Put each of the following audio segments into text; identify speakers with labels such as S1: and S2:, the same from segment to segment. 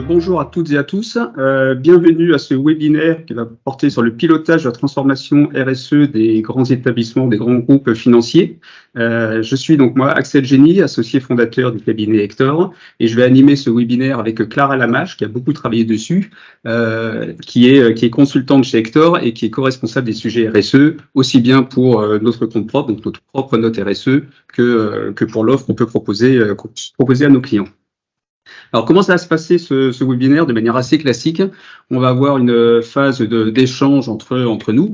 S1: Bonjour à toutes et à tous. Bienvenue à ce webinaire qui va porter sur le pilotage de la transformation RSE des grands établissements, des grands groupes financiers. Je suis donc moi, Axel Génie, associé fondateur du cabinet Hector, et je vais animer ce webinaire avec Clara Lamache, qui a beaucoup travaillé dessus, qui est consultante chez Hector et qui est co-responsable des sujets RSE, aussi bien pour notre compte propre, donc notre propre note RSE, que pour l'offre qu'on peut proposer à nos clients. Alors, comment ça va se passer ce webinaire de manière assez classique? On va avoir une phase d'échange entre nous.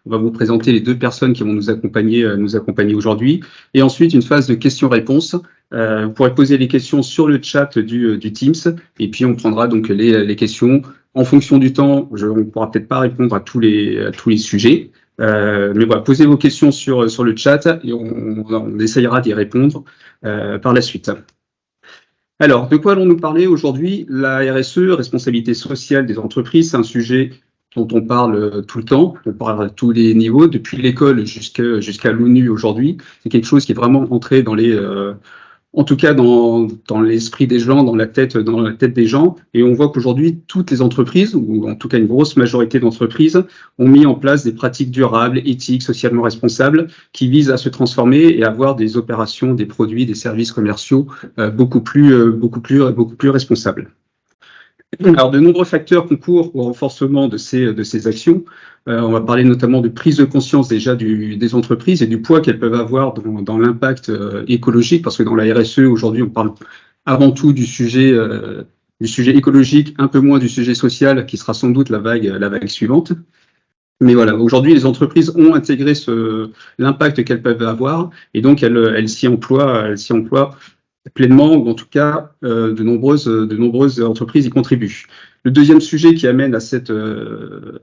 S1: On va vous présenter les deux personnes qui vont nous accompagner aujourd'hui. Et ensuite, une phase de questions-réponses. Vous pourrez poser les questions sur le chat du Teams. Et puis, on prendra donc les questions. En fonction du temps, on ne pourra peut-être pas répondre à tous les sujets. Mais voilà, posez vos questions sur le chat et on essayera d'y répondre par la suite. Alors, de quoi allons-nous parler aujourd'hui? La RSE, responsabilité sociale des entreprises, c'est un sujet dont on parle tout le temps, on parle à tous les niveaux, depuis l'école jusqu'à l'ONU aujourd'hui. C'est quelque chose qui est vraiment entré dans en tout cas dans l'esprit des gens, dans la tête des gens. Et on voit qu'aujourd'hui, toutes les entreprises, ou en tout cas une grosse majorité d'entreprises, ont mis en place des pratiques durables, éthiques, socialement responsables, qui visent à se transformer et à avoir des opérations, des produits, des services commerciaux beaucoup plus responsables. Alors, de nombreux facteurs concourent au renforcement de ces actions. On va parler notamment de prise de conscience déjà des entreprises et du poids qu'elles peuvent avoir dans l'impact écologique, parce que dans la RSE, aujourd'hui, on parle avant tout du sujet écologique, un peu moins du sujet social, qui sera sans doute la vague suivante. Mais voilà, aujourd'hui, les entreprises ont intégré l'impact qu'elles peuvent avoir, et donc elles s'y emploient pleinement, ou en tout cas, de nombreuses entreprises y contribuent. Le deuxième sujet qui amène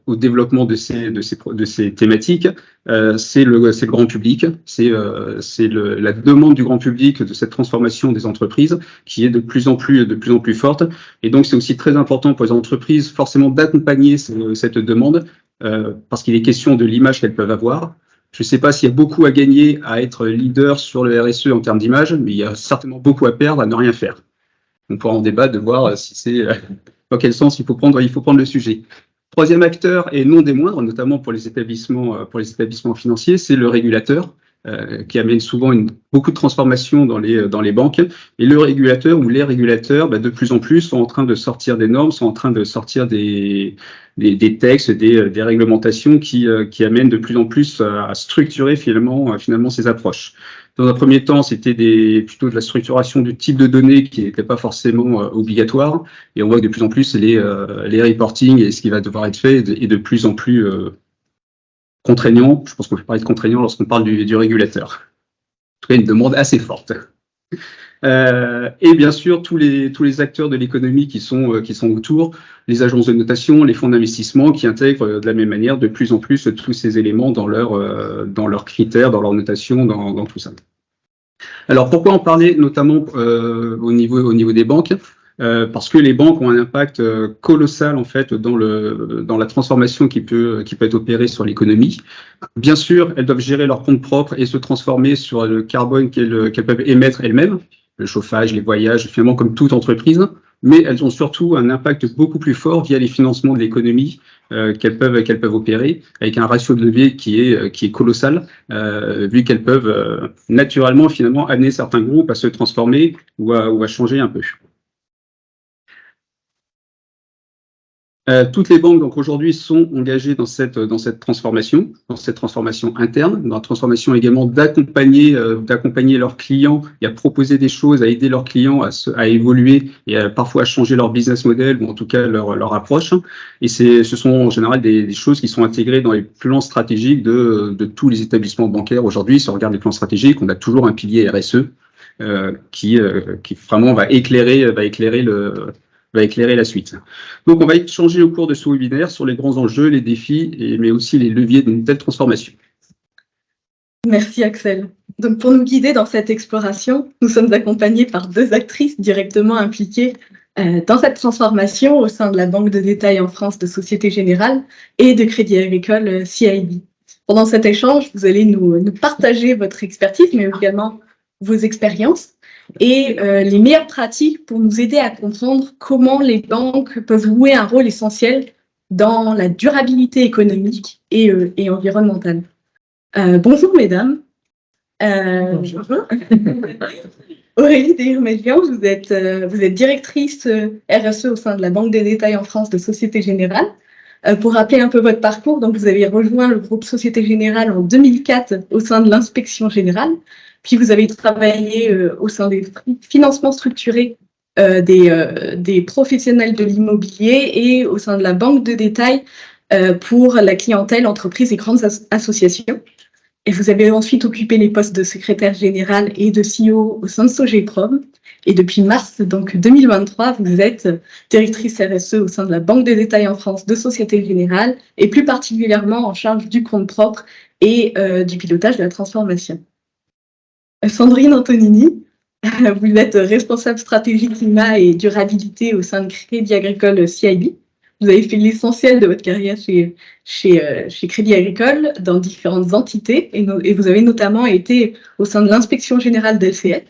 S1: au développement de ces thématiques, c'est le grand public, c'est la demande du grand public de cette transformation des entreprises qui est de plus en plus forte. Et donc, c'est aussi très important pour les entreprises, forcément, d'accompagner cette demande, parce qu'il est question de l'image qu'elles peuvent avoir. Je ne sais pas s'il y a beaucoup à gagner à être leader sur le RSE en termes d'image, mais il y a certainement beaucoup à perdre à ne rien faire. On pourra en débattre de voir si c'est dans quel sens il faut prendre le sujet. Troisième acteur, et non des moindres, notamment pour les établissements financiers, c'est le régulateur, qui amène souvent beaucoup de transformations dans les banques. Et le régulateur ou les régulateurs, de plus en plus, sont en train de sortir des normes, sont en train de sortir des textes, des réglementations qui amènent de plus en plus à structurer finalement ces approches. Dans un premier temps, c'était plutôt de la structuration du type de données qui n'était pas forcément obligatoire. Et on voit que de plus en plus, les reporting et ce qui va devoir être fait est de plus en plus contraignant. Je pense qu'on peut parler de contraignant lorsqu'on parle du régulateur. En tout cas, une demande assez forte. Et bien sûr, tous les acteurs de l'économie qui sont autour, les agences de notation, les fonds d'investissement qui intègrent de la même manière de plus en plus tous ces éléments dans leurs critères, dans leur notation, dans tout ça. Alors, pourquoi en parler notamment au niveau des banques? Parce que les banques ont un impact colossal en fait dans la transformation qui peut être opérée sur l'économie. Bien sûr, elles doivent gérer leurs comptes propres et se transformer sur le carbone qu'elles peuvent émettre elles-mêmes, le chauffage, les voyages, finalement comme toute entreprise. Mais elles ont surtout un impact beaucoup plus fort via les financements de l'économie qu'elles peuvent opérer, avec un ratio de levier qui est colossal, vu qu'elles peuvent naturellement finalement amener certains groupes à se transformer ou à changer un peu. Toutes les banques donc aujourd'hui sont engagées dans cette transformation interne, dans la transformation également d'accompagner leurs clients et à proposer des choses, à aider leurs clients à évoluer et parfois à changer leur business model ou en tout cas leur approche. Et ce sont en général des choses qui sont intégrées dans les plans stratégiques de tous les établissements bancaires aujourd'hui. Si on regarde les plans stratégiques, on a toujours un pilier RSE qui vraiment va éclairer la suite. Donc, on va échanger au cours de ce webinaire sur les grands enjeux, les défis, mais aussi les leviers d'une telle transformation.
S2: Merci Axel. Donc, pour nous guider dans cette exploration, nous sommes accompagnés par deux actrices directement impliquées dans cette transformation au sein de la banque de détail en France de Société Générale et de Crédit Agricole CIB. Pendant cet échange, vous allez nous partager votre expertise, mais également vos expériences. et les meilleures pratiques pour nous aider à comprendre comment les banques peuvent jouer un rôle essentiel dans la durabilité économique et environnementale. Bonjour mesdames.
S3: Bonjour.
S2: Aurélie Dehirmelian, vous êtes directrice RSE au sein de la Banque des Détails en France de Société Générale. Pour rappeler un peu votre parcours, donc vous avez rejoint le groupe Société Générale en 2004 au sein de l'Inspection Générale, puis vous avez travaillé au sein des financements structurés des professionnels de l'immobilier et au sein de la Banque de Détail pour la clientèle, entreprises et grandes associations. Et vous avez ensuite occupé les postes de secrétaire général et de CEO au sein de Sogeprom. Et depuis mars donc 2023, vous êtes directrice RSE au sein de la Banque des Détails en France de Société Générale et plus particulièrement en charge du compte propre et du pilotage de la transformation. Sandrine Antonini, vous êtes responsable stratégie climat et durabilité au sein de Crédit Agricole CIB. Vous avez fait l'essentiel de votre carrière chez Crédit Agricole dans différentes entités et vous avez notamment été au sein de l'inspection générale d'LCL.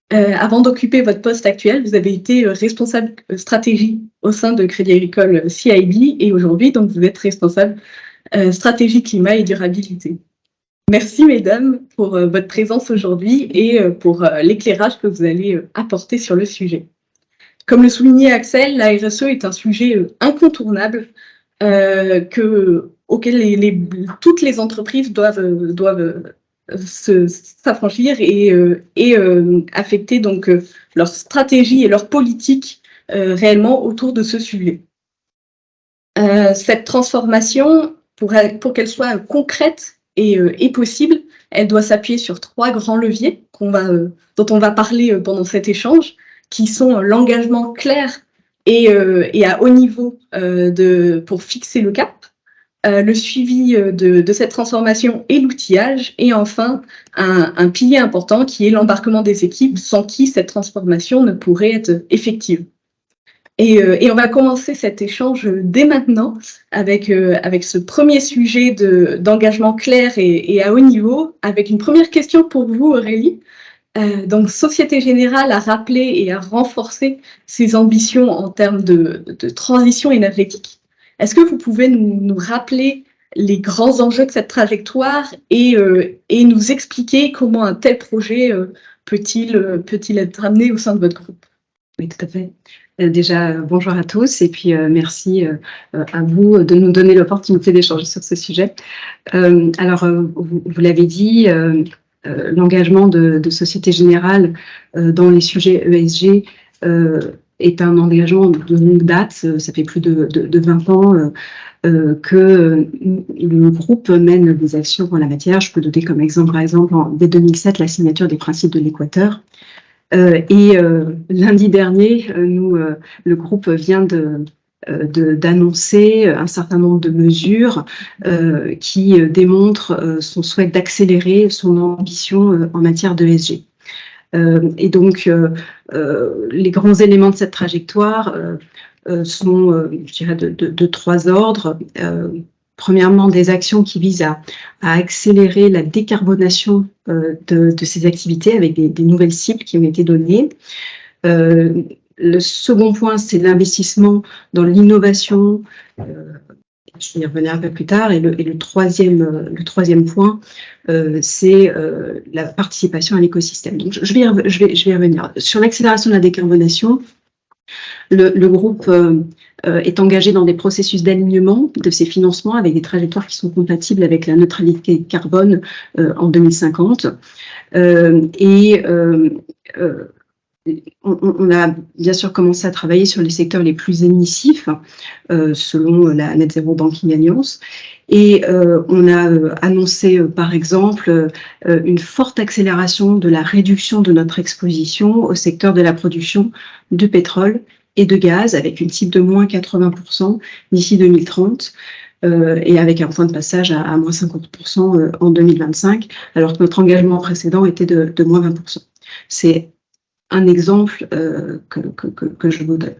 S2: Avant d'occuper votre poste actuel, vous avez été responsable stratégie au sein de Crédit Agricole CIB et aujourd'hui, donc, vous êtes responsable stratégie climat et durabilité. Merci mesdames pour votre présence aujourd'hui et pour l'éclairage que vous allez apporter sur le sujet. Comme le soulignait Axel, la RSE est un sujet incontournable auquel toutes les entreprises doivent s'affranchir et affecter donc leur stratégie et leur politique réellement autour de ce sujet. Cette transformation, pour qu'elle soit concrète et possible, elle doit s'appuyer sur 3 grands leviers dont on va parler pendant cet échange, qui sont l'engagement clair et à haut niveau pour fixer le cap, le suivi de cette transformation et l'outillage, et enfin un pilier important qui est l'embarquement des équipes, sans qui cette transformation ne pourrait être effective. Et on va commencer cet échange dès maintenant avec ce premier sujet d'engagement clair et à haut niveau, avec une première question pour vous, Aurélie. Donc, Société Générale a rappelé et a renforcé ses ambitions en termes de transition énergétique. Est-ce que vous pouvez nous rappeler les grands enjeux de cette trajectoire et nous expliquer comment un tel projet peut-il être amené au sein de votre groupe?
S3: Oui, tout à fait. Déjà, bonjour à tous et puis merci à vous de nous donner l'opportunité d'échanger sur ce sujet. Alors, vous l'avez dit, l'engagement de Société Générale dans les sujets ESG est un engagement de longue date. Ça fait plus de 20 ans que le groupe mène des actions en la matière. Je peux donner comme exemple, par exemple, dès 2007, la signature des principes de l'Équateur. Lundi dernier, le groupe vient d'annoncer un certain nombre de mesures qui démontrent son souhait d'accélérer son ambition en matière d'ESG. Et donc, les grands éléments de cette trajectoire sont, je dirais, de 3 ordres. Premièrement, des actions qui visent à accélérer la décarbonation de ces activités avec des nouvelles cibles qui ont été données. Le second point, c'est l'investissement dans l'innovation. Je vais y revenir un peu plus tard. Et le troisième point, c'est la participation à l'écosystème. Donc, je vais y revenir. Sur l'accélération de la décarbonation, le groupe est engagé dans des processus d'alignement de ses financements avec des trajectoires qui sont compatibles avec la neutralité carbone en 2050. On a bien sûr commencé à travailler sur les secteurs les plus émissifs selon la Net Zero Banking Alliance. Et on a annoncé, par exemple, une forte accélération de la réduction de notre exposition au secteur de la production de pétrole et de gaz, avec une cible de moins 80% d'ici 2030, et avec un point de passage à moins 50% en 2025, alors que notre engagement précédent était de moins 20%. C'est un exemple que je vous donne.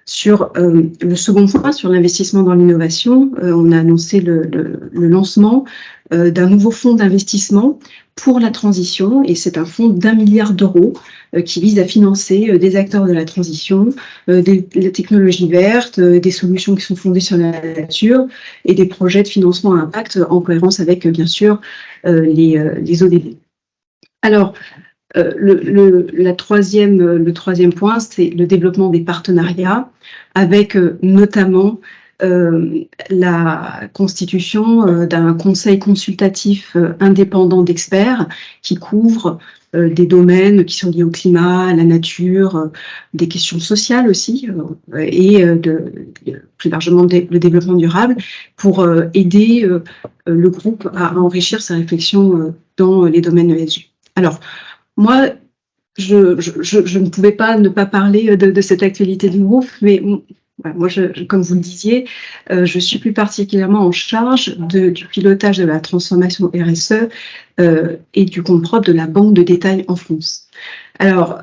S3: Sur le second point, sur l'investissement dans l'innovation, on a annoncé le lancement d'un nouveau fonds d'investissement pour la transition, et c'est un fonds d'1 milliard d'euros qui vise à financer des acteurs de la transition, des technologies vertes, des solutions qui sont fondées sur la nature et des projets de financement à impact en cohérence avec, bien sûr, les ODD. Alors, le troisième point, c'est le développement des partenariats avec notamment la constitution d'un conseil consultatif indépendant d'experts qui couvre des domaines qui sont liés au climat, à la nature, des questions sociales aussi, et plus largement le développement durable, pour aider le groupe à enrichir sa réflexion dans les domaines ESG. Alors, moi, je ne pouvais pas ne pas parler de cette actualité du groupe, mais moi, comme vous le disiez, je suis plus particulièrement en charge du pilotage de la transformation RSE et du compte propre de la banque de détail en France. Alors,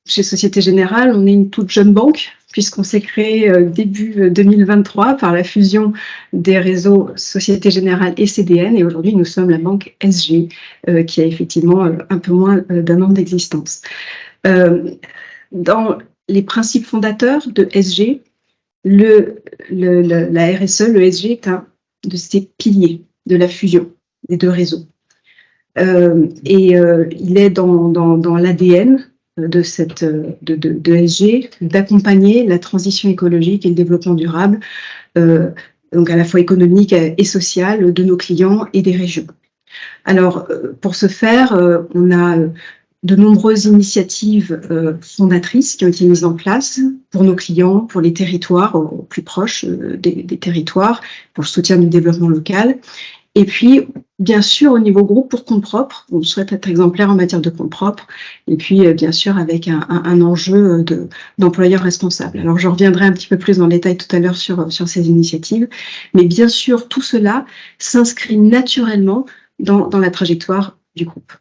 S3: chez Société Générale, on est une toute jeune banque, puisqu'on s'est créé début 2023 par la fusion des réseaux Société Générale et CDN, et aujourd'hui nous sommes la banque SG, qui a effectivement un peu moins d'1 an d'existence. Dans les principes fondateurs de SG, la RSE, le SG est un de ces piliers de la fusion des deux réseaux. Il est dans l'ADN de SG, d'accompagner la transition écologique et le développement durable, donc à la fois économique et social, de nos clients et des régions. Alors, pour ce faire, on a de nombreuses initiatives fondatrices qui ont été mises en place pour nos clients, pour les territoires, au plus proche des territoires, pour le soutien du développement local. Et puis, bien sûr, au niveau groupe, pour compte propre, on souhaite être exemplaire en matière de compte propre, et puis, bien sûr, avec un enjeu d'employeur responsable. Alors, je reviendrai un petit peu plus dans le détail tout à l'heure sur ces initiatives, mais bien sûr, tout cela s'inscrit naturellement dans la trajectoire du groupe.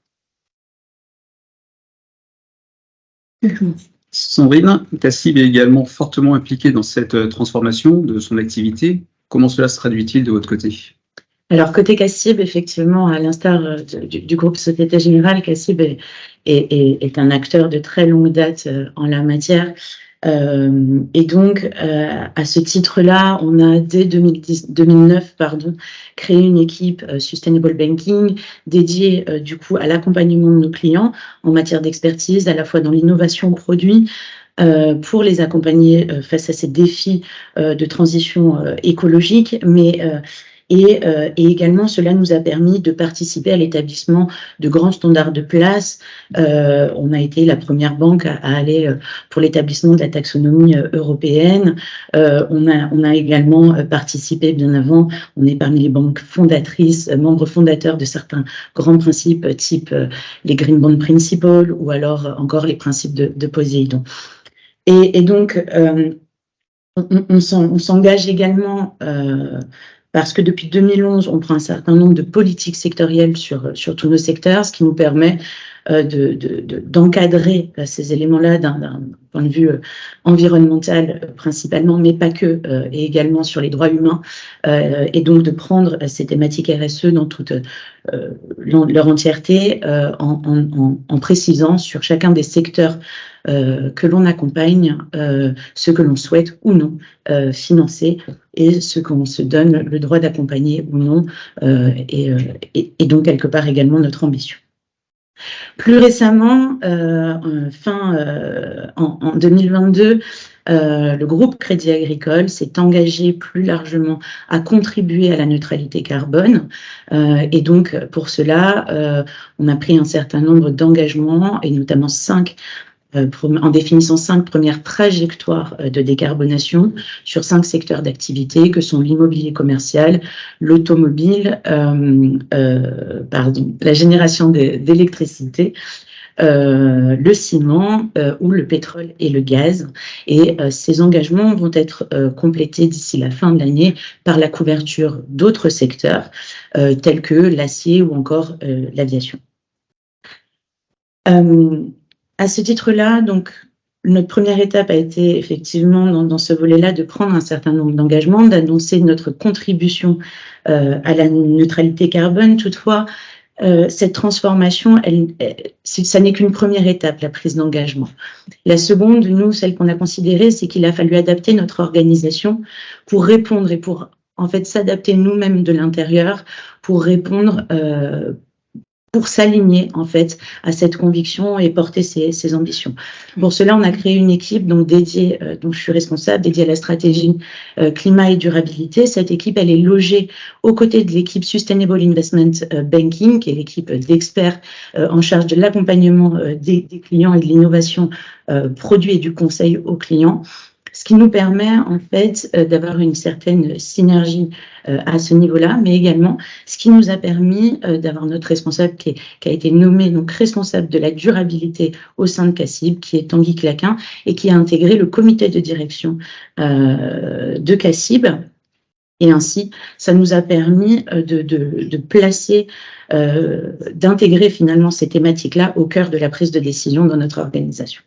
S1: Sandrine, CACIB est également fortement impliquée dans cette transformation de son activité. Comment cela se traduit-il de votre côté ?
S4: Alors, côté CACIB, effectivement, à l'instar du groupe Société Générale, CACIB est un acteur de très longue date en la matière. Et donc, à ce titre-là, on a dès 2009 créé une équipe Sustainable Banking dédiée du coup à l'accompagnement de nos clients en matière d'expertise, à la fois dans l'innovation produit, pour les accompagner face à ces défis de transition écologique, mais et également, cela nous a permis de participer à l'établissement de grands standards de place. On a été la première banque à aller pour l'établissement de la taxonomie européenne. On a également participé bien avant. On est parmi les banques fondatrices, membres fondateurs de certains grands principes, type les Green Bond Principles ou alors encore les principes de Poséidon. Et donc, on s'engage également parce que depuis 2011, on prend un certain nombre de politiques sectorielles sur tous nos secteurs, ce qui nous permet d'encadrer ces éléments-là d'un point de vue environnemental principalement, mais pas que, et également sur les droits humains, et donc de prendre ces thématiques RSE dans toute leur entièreté, en précisant sur chacun des secteurs que l'on accompagne, ce que l'on souhaite ou non financer et ce qu'on se donne le droit d'accompagner ou non, et donc quelque part également notre ambition. Plus récemment, en 2022, le groupe Crédit Agricole s'est engagé plus largement à contribuer à la neutralité carbone. Et donc, pour cela, on a pris un certain nombre d'engagements, et notamment 5, en définissant 5 premières trajectoires de décarbonation sur 5 secteurs d'activité que sont l'immobilier commercial, l'automobile, la génération d'électricité, le ciment ou le pétrole et le gaz. Et ces engagements vont être complétés d'ici la fin de l'année par la couverture d'autres secteurs tels que l'acier ou encore l'aviation. À ce titre-là, donc, notre première étape a été effectivement dans ce volet-là de prendre un certain nombre d'engagements, d'annoncer notre contribution à la neutralité carbone. Toutefois, cette transformation, ça n'est qu'une première étape, la prise d'engagement. La seconde, nous, celle qu'on a considérée, c'est qu'il a fallu adapter notre organisation pour répondre et pour en fait s'adapter nous-mêmes de l'intérieur pour répondre, pour s'aligner en fait à cette conviction et porter ses ambitions. Pour cela, on a créé une équipe donc dédiée, dont je suis responsable, dédiée à la stratégie climat et durabilité. Cette équipe, elle est logée aux côtés de l'équipe Sustainable Investment Banking, qui est l'équipe d'experts en charge de l'accompagnement des clients et de l'innovation produit et du conseil aux clients. Ce qui nous permet en fait d'avoir une certaine synergie à ce niveau-là, mais également ce qui nous a permis d'avoir notre responsable qui a été nommé donc responsable de la durabilité au sein de CACIB, qui est Tanguy Claquin, et qui a intégré le comité de direction de CACIB. Et ainsi, ça nous a permis de placer, d'intégrer finalement ces thématiques-là au cœur de la prise de décision dans notre organisation.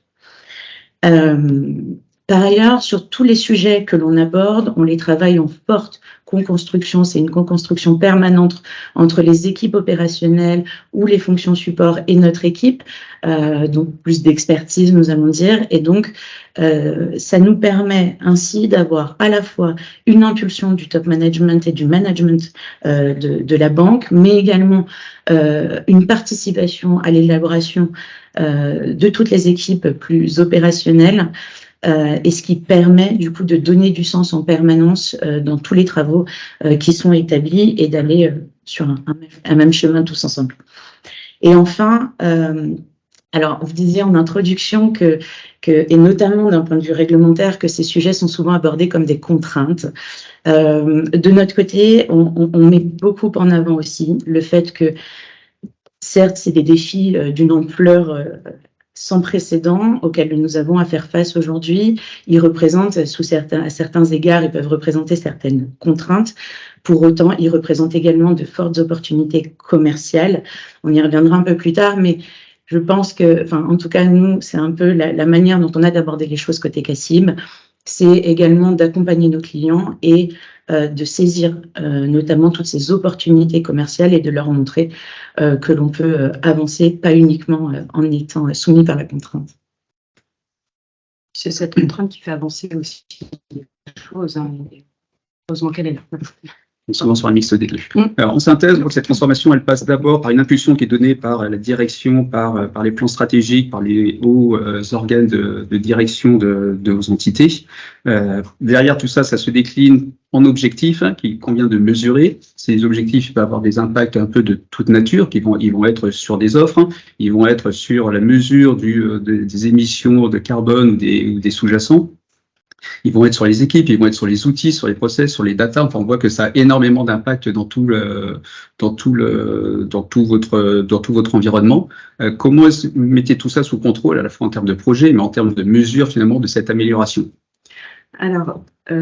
S4: Par ailleurs, sur tous les sujets que l'on aborde, on les travaille en forte co-construction. C'est une co-construction permanente entre les équipes opérationnelles ou les fonctions support et notre équipe, donc plus d'expertise, nous allons dire. Et donc, ça nous permet ainsi d'avoir à la fois une impulsion du top management et du management de la banque, mais également une participation à l'élaboration de toutes les équipes plus opérationnelles. Et ce qui permet du coup de donner du sens en permanence dans tous les travaux qui sont établis et d'aller sur un même chemin tous ensemble. Et enfin, alors vous disiez en introduction et notamment d'un point de vue réglementaire, que ces sujets sont souvent abordés comme des contraintes. De notre côté, on met beaucoup en avant aussi le fait que certes, c'est des défis d'une ampleur sans précédent auxquels nous avons à faire face aujourd'hui. Ils représentent, à certains égards, ils peuvent représenter certaines contraintes. Pour autant, ils représentent également de fortes opportunités commerciales. On y reviendra un peu plus tard, mais je pense que, enfin, en tout cas, nous, c'est un peu la manière dont on a d'aborder les choses côté CACIB. C'est également d'accompagner nos clients et de saisir notamment toutes ces opportunités commerciales et de leur montrer que l'on peut avancer, pas uniquement en étant soumis par la contrainte.
S3: C'est cette contrainte qui fait avancer aussi les choses, hein. Heureusement qu'elle est là.
S1: Souvent sur un mix des deux. Alors, en synthèse, donc, cette transformation, elle passe d'abord par une impulsion qui est donnée par la direction, par les plans stratégiques, par les hauts organes de direction de vos entités. Derrière tout ça, ça se décline en objectifs qu'il convient de mesurer. Ces objectifs peuvent avoir des impacts un peu de toute nature, ils vont être sur des offres, ils vont être sur la mesure des émissions de carbone ou des sous-jacents. Ils vont être sur les équipes, ils vont être sur les outils, sur les process, sur les data. Enfin, on voit que ça a énormément d'impact dans tout votre environnement. Comment est-ce que vous mettez tout ça sous contrôle, à la fois en termes de projet, mais en termes de mesure finalement de cette amélioration? Alors,
S3: au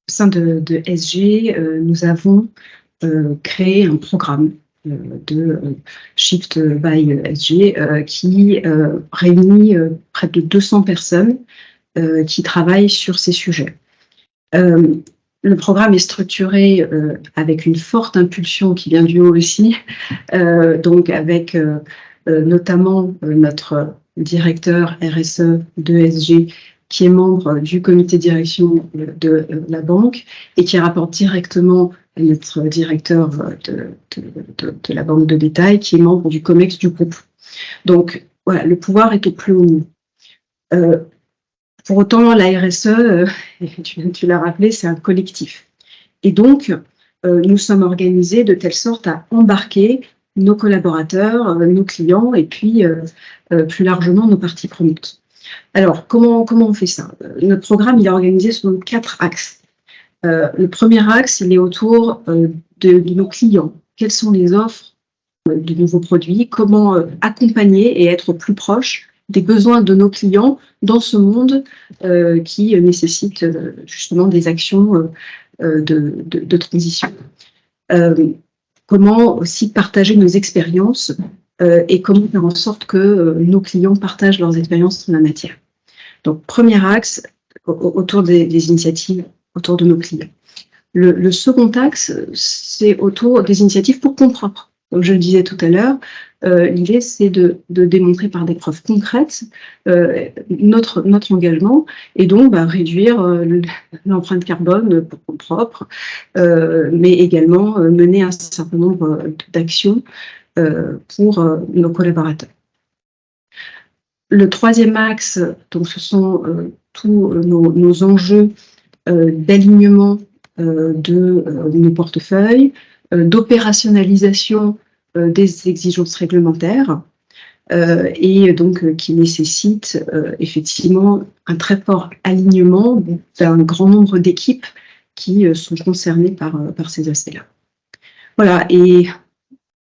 S3: sein de SG, nous avons créé un programme de Shift by SG qui réunit près de 200 personnes qui travaillent sur ces sujets. Le programme est structuré avec une forte impulsion qui vient du haut aussi, donc avec notamment notre directeur RSE de SG qui est membre du comité de direction de la banque et qui rapporte directement à notre directeur de la banque de détail qui est membre du COMEX du groupe. Donc voilà, le pouvoir est au plus haut niveau. Pour autant, la RSE, tu l'as rappelé, c'est un collectif. Et donc, nous sommes organisés de telle sorte à embarquer nos collaborateurs, nos clients et puis plus largement nos parties prenantes. Alors, comment on fait ça? Notre programme il est organisé selon 4 axes. Le premier axe, il est autour de nos clients. Quelles sont les offres de nouveaux produits? Comment accompagner et être plus proche des besoins de nos clients dans ce monde qui nécessite justement des actions de transition. Comment aussi partager nos expériences et comment faire en sorte que nos clients partagent leurs expériences en la matière. Donc, premier axe, autour des initiatives autour de nos clients. Le second axe, c'est autour des initiatives pour compte propre. Comme je le disais tout à l'heure, l'idée, c'est de démontrer par des preuves concrètes notre engagement et donc réduire l'empreinte carbone pour compte propre, mais également mener un certain nombre d'actions pour nos collaborateurs. Le troisième axe, donc, ce sont tous nos enjeux d'alignement de nos portefeuilles, d'opérationnalisation des exigences réglementaires et donc qui nécessitent effectivement un très fort alignement d'un grand nombre d'équipes qui sont concernées par ces aspects-là. Voilà, et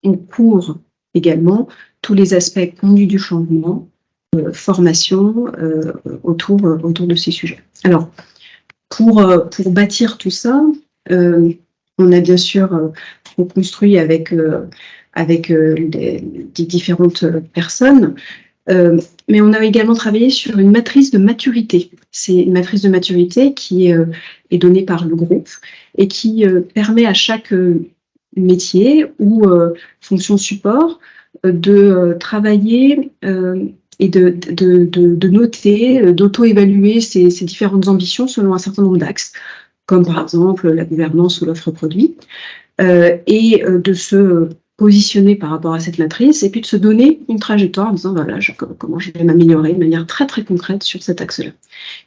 S3: on couvre également tous les aspects conduits du changement, formation autour de ces sujets. Alors, pour bâtir tout ça, on a bien sûr construit avec des différentes personnes, mais on a également travaillé sur une matrice de maturité. C'est une matrice de maturité qui est donnée par le groupe et qui permet à chaque métier ou fonction support de travailler et de noter, d'auto-évaluer ces différentes ambitions selon un certain nombre d'axes, comme par exemple la gouvernance ou l'offre produit, et de se positionner par rapport à cette matrice, et puis de se donner une trajectoire en disant voilà, comment je vais m'améliorer de manière très très concrète sur cet axe-là.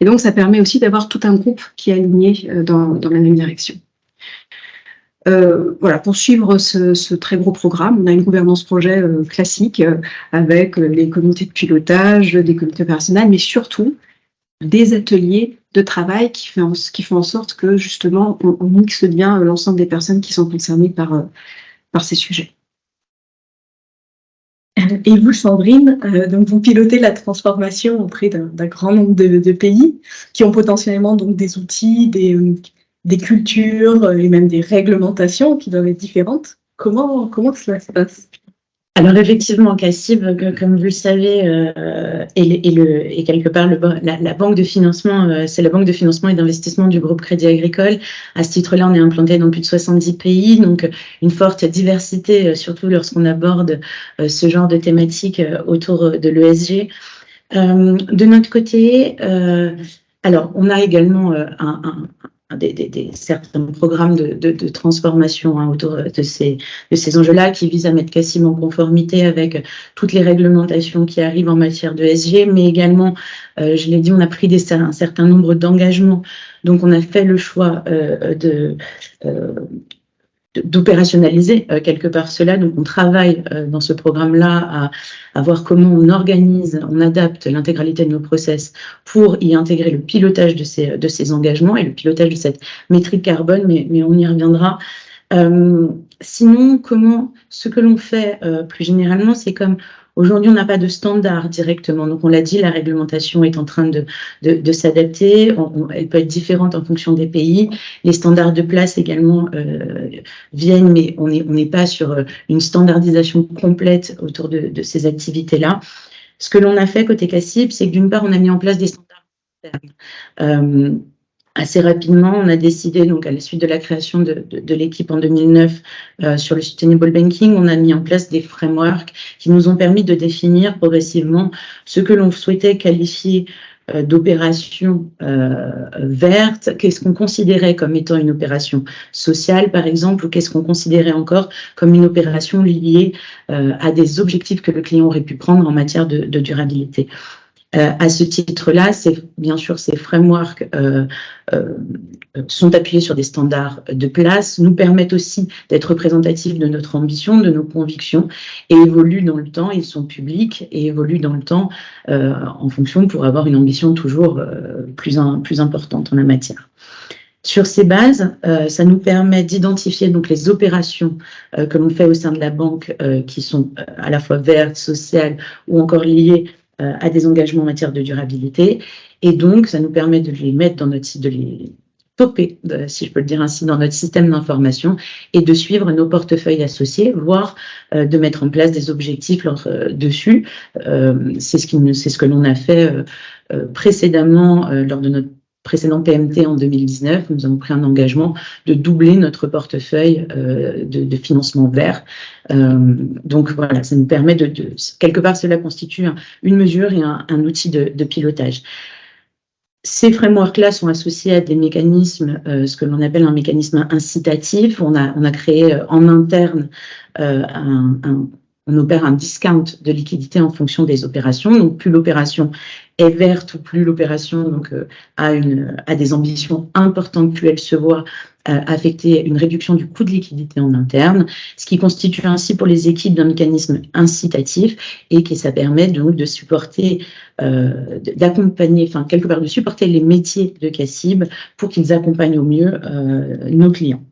S3: Et donc ça permet aussi d'avoir tout un groupe qui est aligné dans la même direction. Voilà, pour suivre ce très gros programme, on a une gouvernance projet classique avec les comités de pilotage, des comités opérationnels, mais surtout des ateliers de travail qui font en sorte que justement on mixe bien l'ensemble des personnes qui sont concernées par ces sujets.
S2: Et vous, Sandrine, donc vous pilotez la transformation auprès d'un grand nombre de pays qui ont potentiellement donc des outils, des cultures et même des réglementations qui doivent être différentes. Comment cela se passe?
S4: Alors effectivement, CACIB, comme vous le savez, est quelque part la banque de financement, c'est la banque de financement et d'investissement du groupe Crédit Agricole. À ce titre-là, on est implanté dans plus de 70 pays, donc une forte diversité, surtout lorsqu'on aborde ce genre de thématiques autour de l'ESG. De notre côté, alors on a également certains programmes de transformation autour de ces enjeux-là qui visent à mettre CACIB en conformité avec toutes les réglementations qui arrivent en matière de ESG, mais également, je l'ai dit, on a pris un certain nombre d'engagements. Donc, on a fait le choix d'opérationnaliser quelque part cela. Donc, on travaille dans ce programme-là à voir comment on organise, on adapte l'intégralité de nos process pour y intégrer le pilotage de ces engagements et le pilotage de cette métrique carbone, mais on y reviendra. Sinon, ce que l'on fait plus généralement, c'est comme aujourd'hui, on n'a pas de standard directement. Donc, on l'a dit, la réglementation est en train de s'adapter. Elle peut être différente en fonction des pays. Les standards de place également viennent, mais on n'est pas sur une standardisation complète autour de ces activités-là. Ce que l'on a fait côté CACIB, c'est que d'une part, on a mis en place des standards internes. Assez rapidement, on a décidé, donc à la suite de la création de l'équipe en 2009 sur le Sustainable Banking, on a mis en place des frameworks qui nous ont permis de définir progressivement ce que l'on souhaitait qualifier d'opération verte, qu'est-ce qu'on considérait comme étant une opération sociale, par exemple, ou qu'est-ce qu'on considérait encore comme une opération liée à des objectifs que le client aurait pu prendre en matière de durabilité. À ce titre-là, bien sûr, ces frameworks sont appuyés sur des standards de place, nous permettent aussi d'être représentatifs de notre ambition, de nos convictions, et évoluent dans le temps, ils sont publics et évoluent dans le temps en fonction pour avoir une ambition toujours plus importante en la matière. Sur ces bases, ça nous permet d'identifier donc les opérations que l'on fait au sein de la banque qui sont à la fois vertes, sociales ou encore liées à des engagements en matière de durabilité. Et donc, ça nous permet de les mettre de les topper, si je peux le dire ainsi, dans notre système d'information et de suivre nos portefeuilles associés, voire de mettre en place des objectifs dessus. C'est ce que l'on a fait précédemment lors de notre précédent PMT en 2019, nous avons pris un engagement de doubler notre portefeuille de financement vert. Donc voilà, ça nous permet quelque part, cela constitue une mesure et un outil de pilotage. Ces frameworks-là sont associés à des mécanismes, ce que l'on appelle un mécanisme incitatif. On a créé en interne on opère un discount de liquidité en fonction des opérations. Donc, plus l'opération est verte ou plus l'opération a des ambitions importantes, plus elle se voit affecter une réduction du coût de liquidité en interne, ce qui constitue ainsi pour les équipes d'un mécanisme incitatif et ça permet donc de supporter, d'accompagner, enfin quelque part de supporter les métiers de CACIB pour qu'ils accompagnent au mieux nos clients.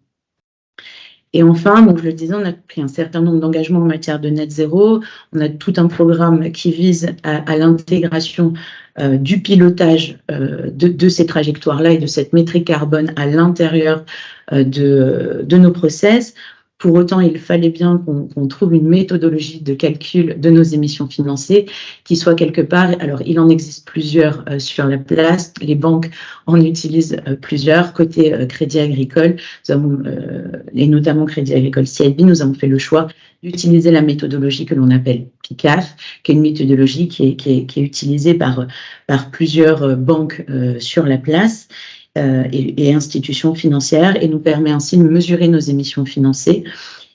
S4: Et enfin, donc je le disais, on a pris un certain nombre d'engagements en matière de net zéro. On a tout un programme qui vise à l'intégration du pilotage de ces trajectoires-là et de cette métrique carbone à l'intérieur de nos process. Pour autant, il fallait bien qu'on trouve une méthodologie de calcul de nos émissions financées qui soit quelque part, alors il en existe plusieurs sur la place, les banques en utilisent plusieurs, côté Crédit Agricole, nous avons, et notamment Crédit Agricole CIB, nous avons fait le choix d'utiliser la méthodologie que l'on appelle PICAF, qui est une méthodologie qui est utilisée par plusieurs banques sur la place. Et institutions financières et nous permet ainsi de mesurer nos émissions financées.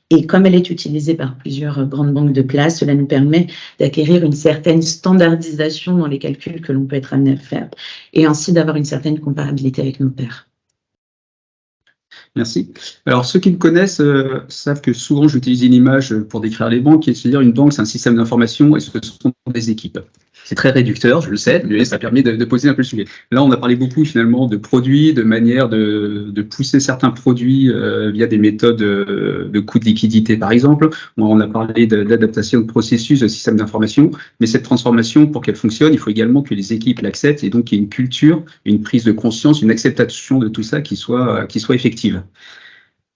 S4: Et comme elle est utilisée par plusieurs grandes banques de place, cela nous permet d'acquérir une certaine standardisation dans les calculs que l'on peut être amené à faire et ainsi d'avoir une certaine comparabilité avec nos pairs.
S1: Merci. Alors, ceux qui me connaissent savent que souvent j'utilise une image pour décrire les banques, c'est-à-dire une banque, c'est un système d'information et ce sont des équipes. C'est très réducteur, je le sais, mais ça permet de poser un peu le sujet. Là, on a parlé beaucoup finalement de produits, de manière de pousser certains produits via des méthodes de coût de liquidité, par exemple. On a parlé d'adaptation de processus de système d'information, mais cette transformation, pour qu'elle fonctionne, il faut également que les équipes l'acceptent et donc qu'il y ait une culture, une prise de conscience, une acceptation de tout ça qui soit effective.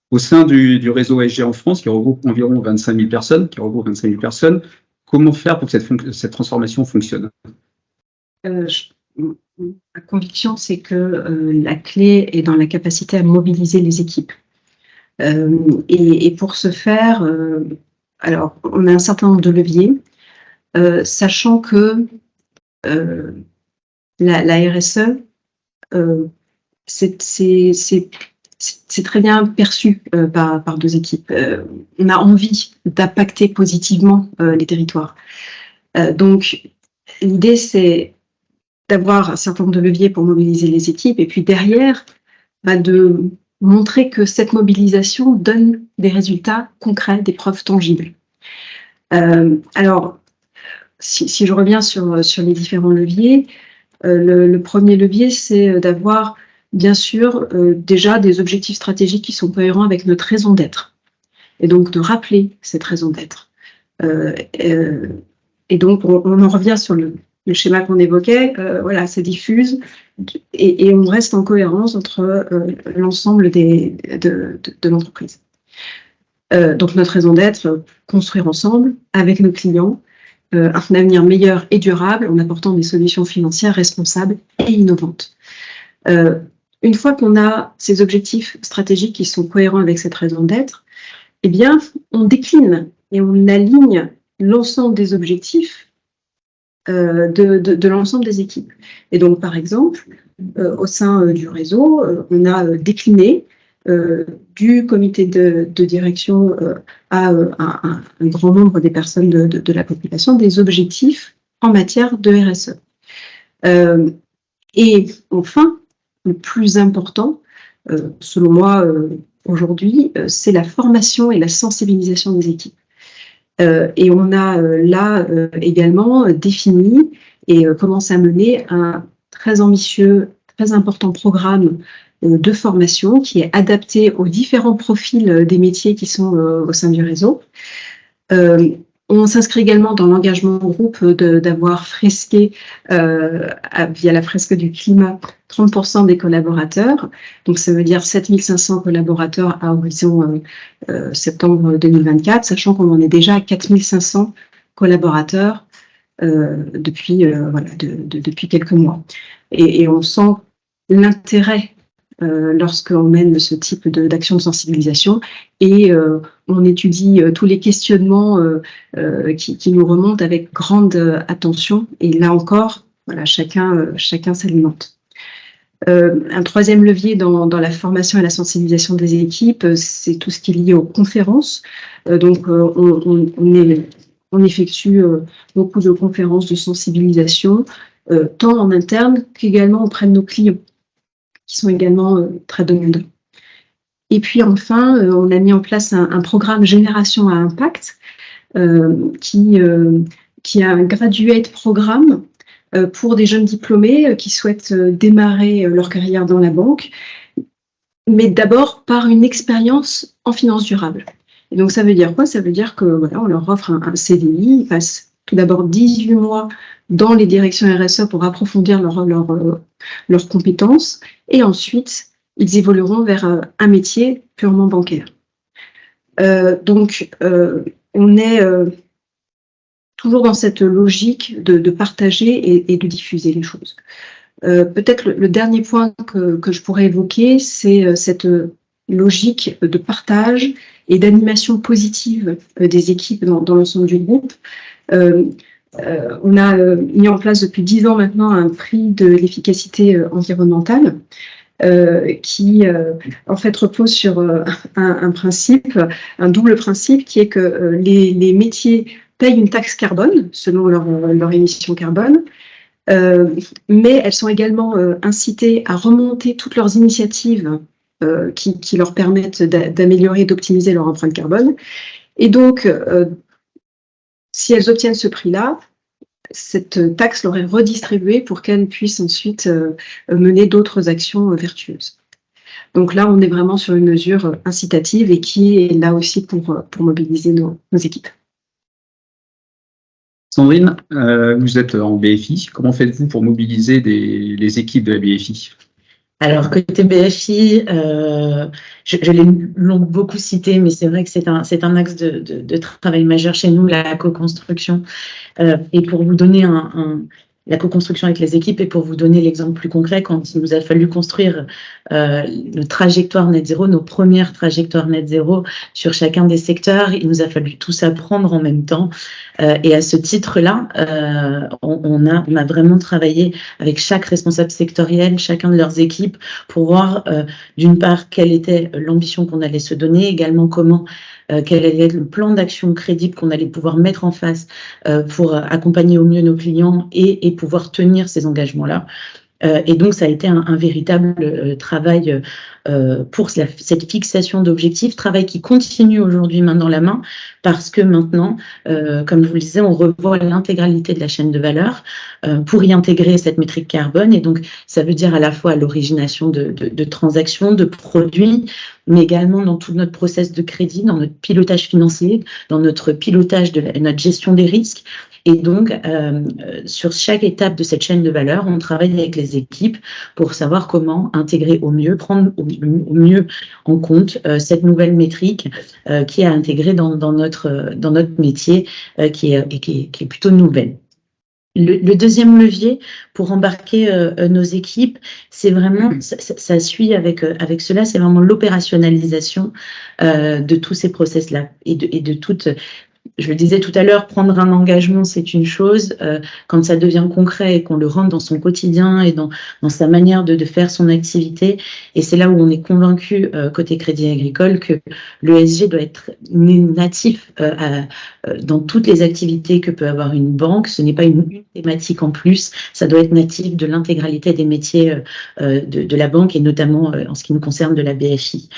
S1: Au sein du réseau ESG en France, qui regroupe environ 25 000 personnes, comment faire pour que cette transformation fonctionne?
S3: Ma conviction, c'est que la clé est dans la capacité à mobiliser les équipes. Et pour ce faire, alors, on a un certain nombre de leviers, sachant que la RSE, c'est très bien perçu par deux équipes. On a envie d'impacter positivement les territoires. Donc, l'idée, c'est d'avoir un certain nombre de leviers pour mobiliser les équipes et puis derrière, de montrer que cette mobilisation donne des résultats concrets, des preuves tangibles. Alors, si je reviens sur les différents leviers, le premier levier, c'est d'avoir bien sûr, déjà des objectifs stratégiques qui sont cohérents avec notre raison d'être. Et donc, de rappeler cette raison d'être. Et donc, on en revient sur le schéma qu'on évoquait. Voilà, ça diffuse et on reste en cohérence entre l'ensemble de l'entreprise. Donc, notre raison d'être, construire ensemble avec nos clients un avenir meilleur et durable en apportant des solutions financières responsables et innovantes. Une fois qu'on a ces objectifs stratégiques qui sont cohérents avec cette raison d'être, eh bien, on décline et on aligne l'ensemble des objectifs de l'ensemble des équipes. Et donc, par exemple, au sein du réseau, on a décliné du comité de direction à un grand nombre des personnes de la population des objectifs en matière de RSE. Et enfin, le plus important, selon moi, aujourd'hui, c'est la formation et la sensibilisation des équipes. Et on a là également défini et commencé à mener un très ambitieux, très important programme de formation qui est adapté aux différents profils des métiers qui sont au sein du réseau. On s'inscrit également dans l'engagement au groupe d'avoir fresqué, via la fresque du climat, 30% des collaborateurs. Donc, ça veut dire 7500 collaborateurs à horizon septembre 2024, sachant qu'on en est déjà à 4500 collaborateurs depuis quelques mois. Et on sent l'intérêt lorsqu'on mène ce type d'action de sensibilisation et on étudie tous les questionnements qui nous remontent avec grande attention et là encore, voilà, chacun s'alimente. Un troisième levier dans la formation et la sensibilisation des équipes, c'est tout ce qui est lié aux conférences. Donc, on effectue beaucoup de conférences de sensibilisation, tant en interne qu'également auprès de nos clients, qui sont également très demandeurs. Et puis enfin, on a mis en place un programme Génération à Impact, qui est un graduate programme pour des jeunes diplômés qui souhaitent démarrer leur carrière dans la banque, mais d'abord par une expérience en finance durable. Et donc ça veut dire quoi? Ça veut dire que voilà, on leur offre un CDI, ils passent tout d'abord 18 mois dans les directions RSE pour approfondir leurs compétences, et ensuite ils évolueront vers un métier purement bancaire. Donc on est toujours dans cette logique de partager et de diffuser les choses. Peut-être le dernier point que je pourrais évoquer, c'est cette logique de partage et d'animation positive des équipes dans l'ensemble du groupe. On a mis en place depuis 10 ans maintenant un prix de l'efficacité environnementale qui en fait repose sur un principe, un double principe qui est que les métiers payent une taxe carbone selon leur émission carbone, mais elles sont également incitées à remonter toutes leurs initiatives qui leur permettent d'améliorer et d'optimiser leur empreinte carbone. Et donc, si elles obtiennent ce prix-là, cette taxe leur est redistribuée pour qu'elles puissent ensuite mener d'autres actions vertueuses. Donc là, on est vraiment sur une mesure incitative et qui est là aussi pour mobiliser nos équipes.
S1: Sandrine, vous êtes en BFI. Comment faites-vous pour mobiliser les équipes de la BFI?
S4: Alors, côté BFI, je l'ai beaucoup cité, mais c'est vrai que c'est un axe de travail majeur chez nous, la co-construction. Et pour vous donner la co-construction avec les équipes, et pour vous donner l'exemple plus concret, quand il nous a fallu construire nos trajectoires net zéro, nos premières trajectoires net zéro sur chacun des secteurs, il nous a fallu tous apprendre en même temps. Et à ce titre-là, on a vraiment travaillé avec chaque responsable sectoriel, chacun de leurs équipes, pour voir d'une part quelle était l'ambition qu'on allait se donner, également quel allait être le plan d'action crédible qu'on allait pouvoir mettre en face pour accompagner au mieux nos clients et pouvoir tenir ces engagements-là. Et donc, ça a été un véritable travail pour cette fixation d'objectifs, travail qui continue aujourd'hui main dans la main, parce que maintenant, comme je vous le disais, on revoit l'intégralité de la chaîne de valeur pour y intégrer cette métrique carbone. Et donc, ça veut dire à la fois l'origination de transactions, de produits, mais également dans tout notre process de crédit, dans notre pilotage financier, dans notre pilotage de notre gestion des risques. Et donc, sur chaque étape de cette chaîne de valeur, on travaille avec les équipes pour savoir comment intégrer au mieux, prendre au mieux en compte cette nouvelle métrique qui est intégrée dans notre métier qui est plutôt nouvelle. Le deuxième levier pour embarquer nos équipes, c'est vraiment, ça suit avec cela, c'est vraiment l'opérationnalisation de tous ces process-là et de toutes. Je le disais tout à l'heure, prendre un engagement, c'est une chose. Quand ça devient concret et qu'on le rentre dans son quotidien et dans sa manière de faire son activité, et c'est là où on est convaincu, côté Crédit Agricole, que l'ESG doit être natif dans toutes les activités que peut avoir une banque. Ce n'est pas une thématique en plus, ça doit être natif de l'intégralité des métiers de la banque et notamment en ce qui nous concerne de la BFI.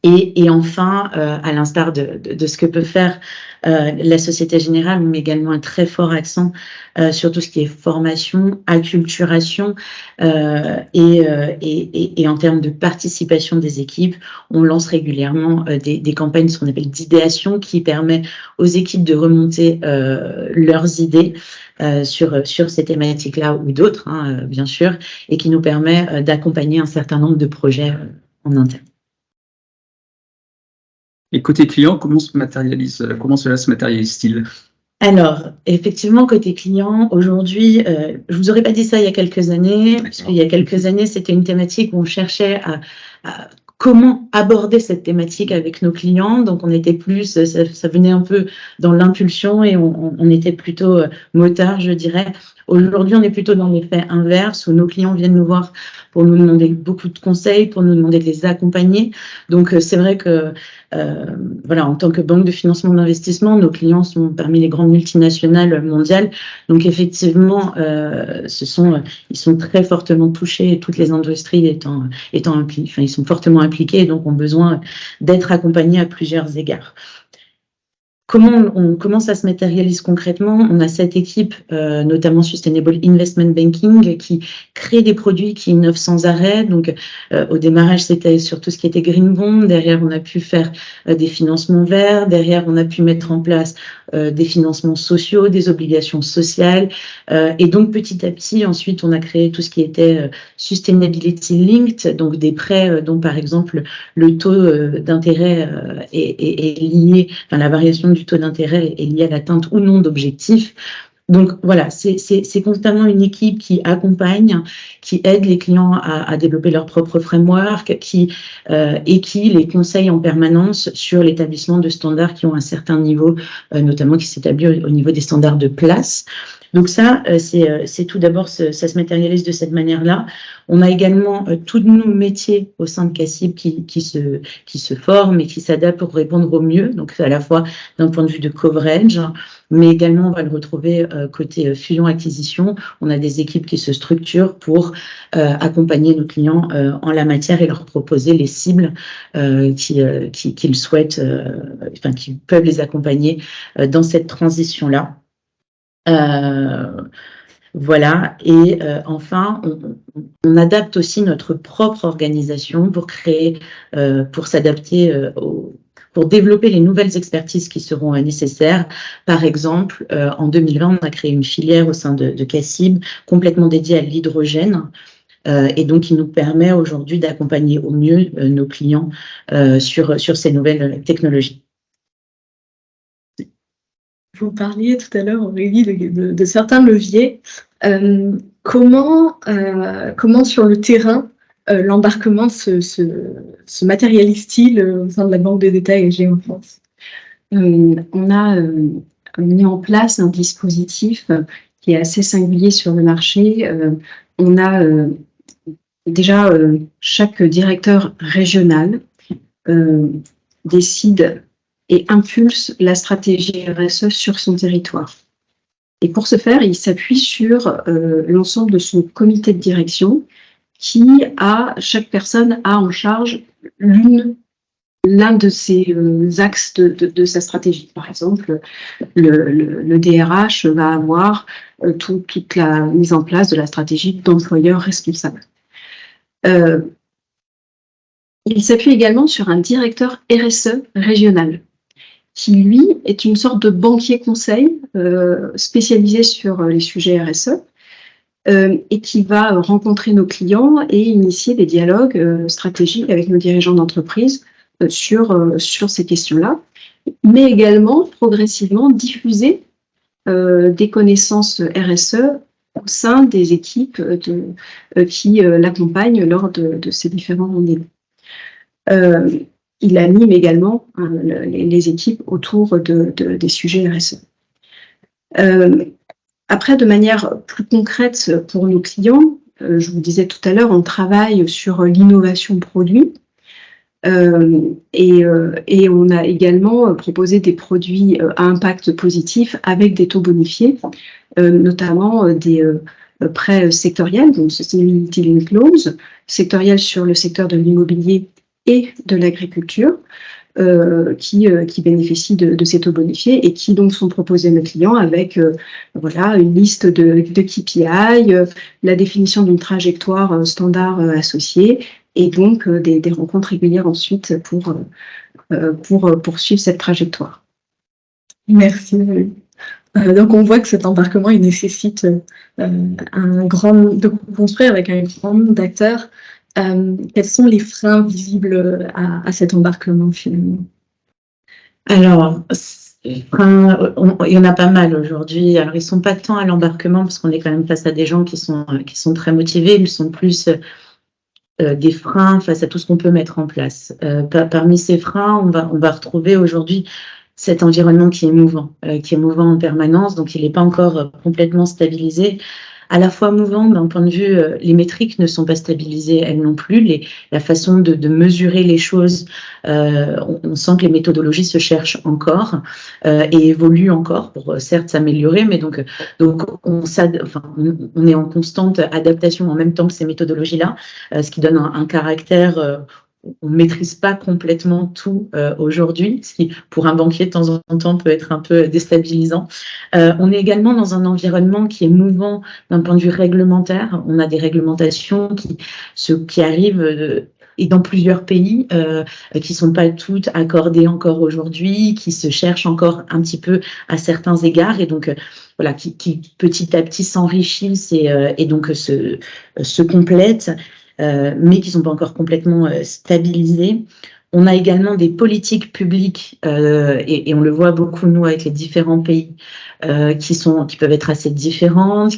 S4: Et enfin, à l'instar de ce que peut faire la Société Générale, on met également un très fort accent sur tout ce qui est formation, acculturation et en termes de participation des équipes, on lance régulièrement des campagnes, ce qu'on appelle d'idéation, qui permet aux équipes de remonter leurs idées sur ces thématiques-là ou d'autres, bien sûr, et qui nous permet d'accompagner un certain nombre de projets en interne.
S1: Et côté client, comment cela se matérialise-t-il?
S4: Alors, effectivement, côté client, aujourd'hui, je vous aurais pas dit ça il y a quelques années, parce qu'il y a quelques années, c'était une thématique où on cherchait à comment aborder cette thématique avec nos clients. Donc, on était plus, ça venait un peu dans l'impulsion et on était plutôt motard, je dirais. Aujourd'hui, on est plutôt dans l'effet inverse où nos clients viennent nous voir pour nous demander beaucoup de conseils, pour nous demander de les accompagner. Donc, c'est vrai que voilà, en tant que banque de financement d'investissement, nos clients sont parmi les grandes multinationales mondiales. Donc, effectivement, ils sont très fortement touchés, toutes les industries étant impliquées, enfin, ils sont fortement impliqués et donc ont besoin d'être accompagnés à plusieurs égards. Comment ça se matérialise concrètement? On a cette équipe, notamment Sustainable Investment Banking, qui crée des produits qui innovent sans arrêt. Donc, au démarrage, c'était sur tout ce qui était green bond. Derrière, on a pu faire des financements verts. Derrière, on a pu mettre en place des financements sociaux, des obligations sociales. Et donc, petit à petit, ensuite, on a créé tout ce qui était Sustainability Linked, donc des prêts dont, par exemple, le taux d'intérêt est lié, enfin, la variation du taux d'intérêt est liée à l'atteinte ou non d'objectifs. Donc voilà, c'est constamment une équipe qui accompagne, qui aide les clients à développer leur propre framework, et qui les conseille en permanence sur l'établissement de standards qui ont un certain niveau, notamment qui s'établit au niveau des standards de place. Donc ça, c'est tout d'abord, ça se matérialise de cette manière-là. On a également tous nos métiers au sein de CACIB qui se forment et qui s'adaptent pour répondre au mieux. Donc à la fois d'un point de vue de coverage, mais également on va le retrouver côté fusion-acquisition. On a des équipes qui se structurent pour accompagner nos clients en la matière et leur proposer les cibles qu'ils souhaitent, enfin qui peuvent les accompagner dans cette transition-là. Voilà, et enfin, on adapte aussi notre propre organisation pour créer, pour s'adapter, pour développer les nouvelles expertises qui seront nécessaires. Par exemple, en 2020, on a créé une filière au sein de CACIB complètement dédiée à l'hydrogène. Et donc, qui nous permet aujourd'hui d'accompagner au mieux nos clients sur ces nouvelles technologies.
S2: Vous parliez tout à l'heure, Aurélie, de certains leviers. Comment sur le terrain, l'embarquement se matérialise-t-il au sein de la Banque de détail ESG en France?
S3: On a mis en place un dispositif qui est assez singulier sur le marché. On a déjà chaque directeur régional décide et impulse la stratégie RSE sur son territoire. Et pour ce faire, il s'appuie sur l'ensemble de son comité de direction chaque personne a en charge l'un de ces axes de sa stratégie. Par exemple, le DRH va avoir toute la mise en place de la stratégie d'employeur responsable. Il s'appuie également sur un directeur RSE régional, qui, lui, est une sorte de banquier conseil spécialisé sur les sujets RSE et qui va rencontrer nos clients et initier des dialogues stratégiques avec nos dirigeants d'entreprise sur ces questions-là, mais également progressivement diffuser des connaissances RSE au sein des équipes qui l'accompagnent lors de ces différents rendez-vous. Il anime également les équipes autour des sujets RSE. Après, de manière plus concrète pour nos clients, je vous disais tout à l'heure, on travaille sur l'innovation produit et on a également proposé des produits à impact positif avec des taux bonifiés, notamment des prêts sectoriels, donc Sustainability Linked Loans, sectoriels sur le secteur de l'immobilier et de l'agriculture, qui bénéficient de ces taux bonifiés et qui donc sont proposés à nos clients avec voilà, une liste de KPI, la définition d'une trajectoire standard associée et donc des rencontres régulières ensuite pour poursuivre cette trajectoire.
S2: Merci. Donc on voit que cet embarquement il nécessite de construire avec un grand nombre d'acteurs. Quels sont les freins visibles à cet embarquement finalement?
S4: Alors, Il y en a pas mal aujourd'hui. Alors, ils sont pas tant à l'embarquement parce qu'on est quand même face à des gens qui sont très motivés. Ils sont plus des freins face à tout ce qu'on peut mettre en place. Parmi ces freins, on va retrouver aujourd'hui cet environnement qui est mouvant en permanence. Donc, il n'est pas encore complètement stabilisé. À la fois mouvant d'un point de vue, les métriques ne sont pas stabilisées elles non plus. La façon de mesurer les choses, on sent que les méthodologies se cherchent encore et évoluent encore pour certes s'améliorer, mais donc on est en constante adaptation en même temps que ces méthodologies-là, ce qui donne un caractère. On ne maîtrise pas complètement tout aujourd'hui, ce qui, pour un banquier, de temps en temps, peut être un peu déstabilisant. On est également dans un environnement qui est mouvant d'un point de vue réglementaire. On a des réglementations qui arrivent et dans plusieurs pays, qui ne sont pas toutes accordées encore aujourd'hui, qui se cherchent encore un petit peu à certains égards, et donc voilà, qui petit à petit s'enrichissent et donc se complètent. Mais qui ne sont pas encore complètement stabilisées. On a également des politiques publiques, et on le voit beaucoup, nous, avec les différents pays, qui peuvent être assez différentes,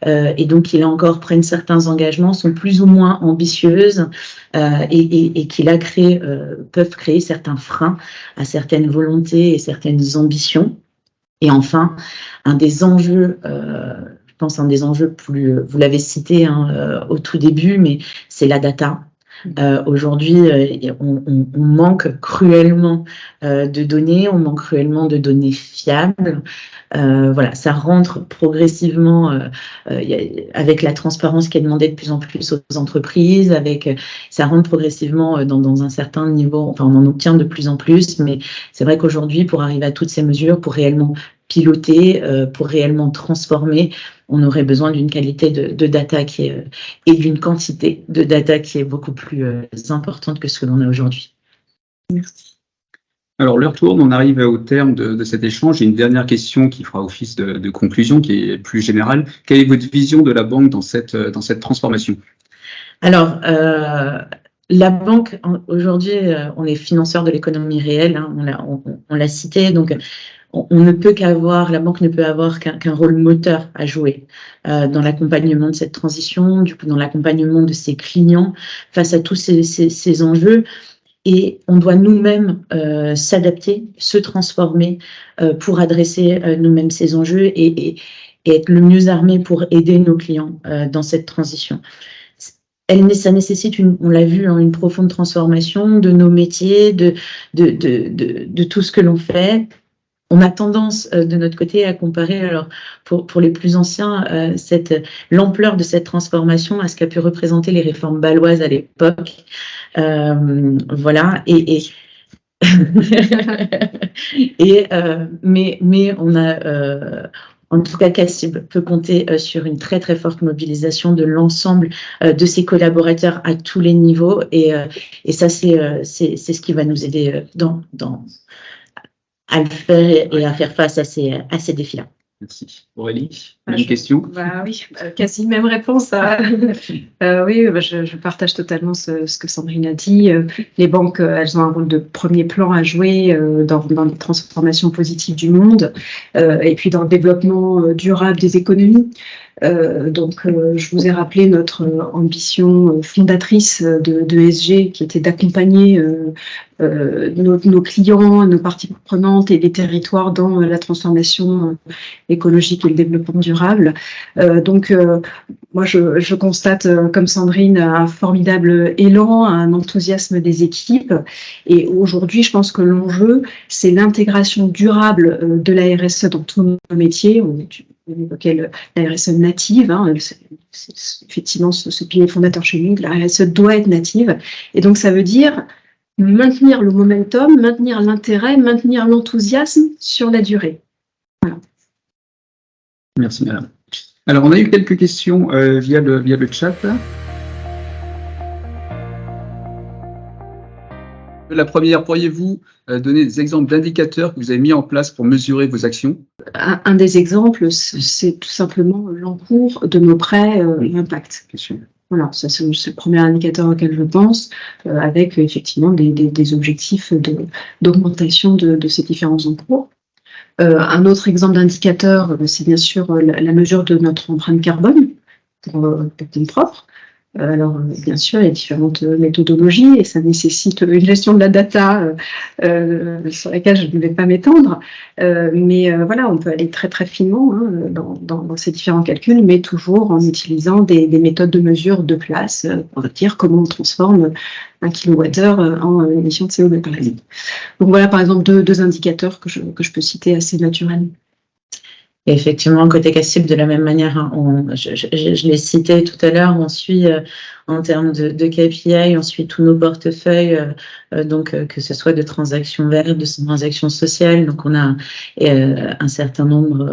S4: et donc qui, là encore, prennent certains engagements, sont plus ou moins ambitieuses, et qui, là, peuvent créer certains freins à certaines volontés et certaines ambitions. Et enfin, un des enjeux... je pense un des enjeux vous l'avez cité au tout début, mais c'est la data. Aujourd'hui, on manque cruellement de données, on manque cruellement de données fiables. Voilà, ça rentre progressivement avec la transparence qui est demandée de plus en plus aux entreprises, ça rentre progressivement dans un certain niveau, enfin on en obtient de plus en plus, mais c'est vrai qu'aujourd'hui, pour arriver à toutes ces mesures, pour réellement piloter, pour réellement transformer, on aurait besoin d'une qualité de data et d'une quantité de data qui est beaucoup plus importante que ce que l'on a aujourd'hui.
S2: Merci.
S1: Alors, l'heure tourne, on arrive au terme de cet échange. J'ai une dernière question qui fera office de conclusion, qui est plus générale. Quelle est votre vision de la banque dans cette transformation?
S4: Alors, la banque, aujourd'hui, on est financeur de l'économie réelle, hein, on l'a cité, donc on ne peut la banque ne peut avoir qu'un rôle moteur à jouer dans l'accompagnement de cette transition, du coup dans l'accompagnement de ses clients face à tous ces enjeux. Et on doit nous-mêmes s'adapter, se transformer pour adresser nous-mêmes ces enjeux et être le mieux armé pour aider nos clients dans cette transition. Ça nécessite, on l'a vu, une profonde transformation de nos métiers, de tout ce que l'on fait. On a tendance de notre côté à comparer, alors pour les plus anciens, l'ampleur de cette transformation à ce qu'a pu représenter les réformes bâloises à l'époque. Voilà, mais on a en tout cas, CACIB peut compter sur une très très forte mobilisation de l'ensemble de ses collaborateurs à tous les niveaux, et ça c'est ce qui va nous aider à le faire et à faire face à ces défis-là.
S1: Merci. Aurélie, une question?
S3: Oui, quasi même réponse. Oui, je partage totalement ce que Sandrine a dit. Les banques, elles ont un rôle de premier plan à jouer dans les transformations positives du monde et puis dans le développement durable des économies. Je vous ai rappelé notre ambition fondatrice de ESG, qui était d'accompagner nos clients, nos parties prenantes et les territoires dans la transformation écologique et le développement durable. Moi, je constate, comme Sandrine, un formidable élan, un enthousiasme des équipes. Et aujourd'hui, je pense que l'enjeu, c'est l'intégration durable de la RSE dans tous nos métiers. On évoquait la RSE native, c'est effectivement ce pilier fondateur chez nous. La RSE doit être native. Et donc, ça veut dire maintenir le momentum, maintenir l'intérêt, maintenir l'enthousiasme sur la durée. Voilà.
S1: Merci, madame. Alors, on a eu quelques questions via le chat. La première, pourriez-vous donner des exemples d'indicateurs que vous avez mis en place pour mesurer vos actions?
S3: Un des exemples, c'est tout simplement l'encours de nos prêts impact. Voilà, ça c'est le premier indicateur auquel je pense, avec effectivement des objectifs d'augmentation de ces différents encours. Un autre exemple d'indicateur, c'est bien sûr la mesure de notre empreinte carbone pour compte propre. Alors, bien sûr, il y a différentes méthodologies et ça nécessite une gestion de la data sur laquelle je ne vais pas m'étendre. Mais voilà, on peut aller très très finement dans ces différents calculs, mais toujours en utilisant des méthodes de mesure de place pour dire comment on transforme un kilowattheure en émission de CO2 par exemple. Donc voilà, par exemple, deux indicateurs que je peux citer assez naturels.
S4: Et effectivement, côté CACIB, de la même manière, hein, je l'ai cité tout à l'heure, on suit en termes de KPI, on suit tous nos portefeuilles, donc que ce soit de transactions vertes, de transactions sociales. Donc on a un certain nombre,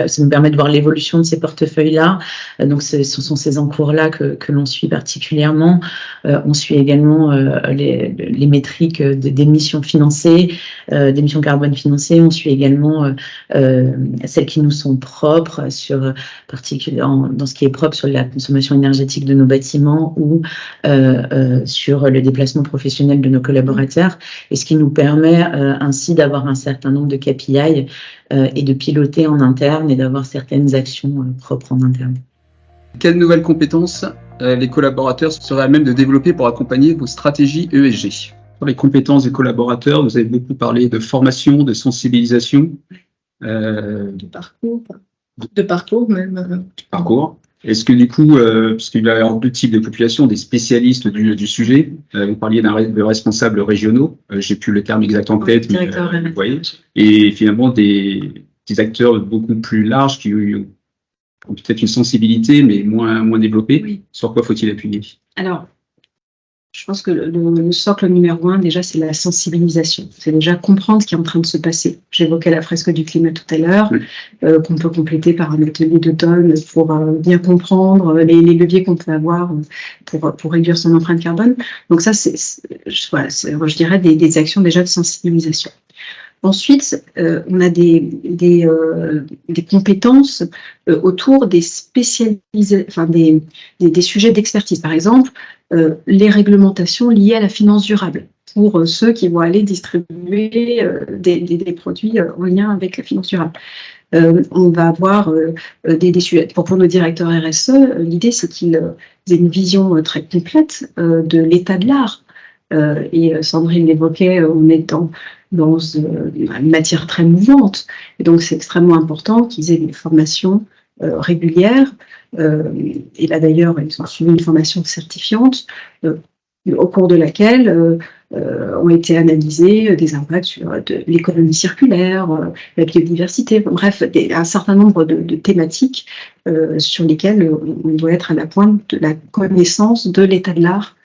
S4: ça nous permet de voir l'évolution de ces portefeuilles-là. Donc ce sont ces encours-là que l'on suit particulièrement. On suit également les métriques d'émissions financées, d'émissions carbone financées. On suit également celles qui nous sont propres, particulièrement dans ce qui est propre sur la consommation énergétique de nos bâtiments ou sur le déplacement professionnel de nos collaborateurs, et ce qui nous permet ainsi d'avoir un certain nombre de KPI et de piloter en interne et d'avoir certaines actions propres en interne.
S1: Quelles nouvelles compétences les collaborateurs seraient à même de développer pour accompagner vos stratégies ESG? Sur les compétences des collaborateurs, vous avez beaucoup parlé de formation, de sensibilisation.
S2: De parcours même.
S1: Parcours. Est-ce que du coup, parce qu'il y a deux types de populations, des spécialistes du sujet, vous parliez de responsables régionaux, j'ai plus le terme exact en tête, mais vous voyez, et finalement des acteurs beaucoup plus larges qui ont peut-être une sensibilité, mais moins développée.
S3: Oui.
S1: Sur quoi faut-il appuyer?
S3: Alors, je pense que le socle numéro 1, déjà, c'est la sensibilisation. C'est déjà comprendre ce qui est en train de se passer. J'évoquais la fresque du climat tout à l'heure, qu'on peut compléter par un atelier d'automne pour bien comprendre les leviers qu'on peut avoir pour réduire son empreinte carbone. Donc ça, je dirais des actions déjà de sensibilisation. Ensuite, on a des compétences autour des des sujets d'expertise. Par exemple, les réglementations liées à la finance durable pour ceux qui vont aller distribuer des produits en lien avec la finance durable. On va avoir des sujets. Pour nos directeurs RSE, l'idée c'est qu'ils aient une vision très complète de l'état de l'art. Et Sandrine l'évoquait, on est dans une matière très mouvante. Et donc, c'est extrêmement important qu'ils aient des formations régulières. Et là, d'ailleurs, ils ont suivi une formation certifiante au cours de laquelle ont été analysés des impacts sur l'économie circulaire, la biodiversité, bref, un certain nombre de thématiques sur lesquelles on doit être à la pointe de la connaissance de l'état de l'art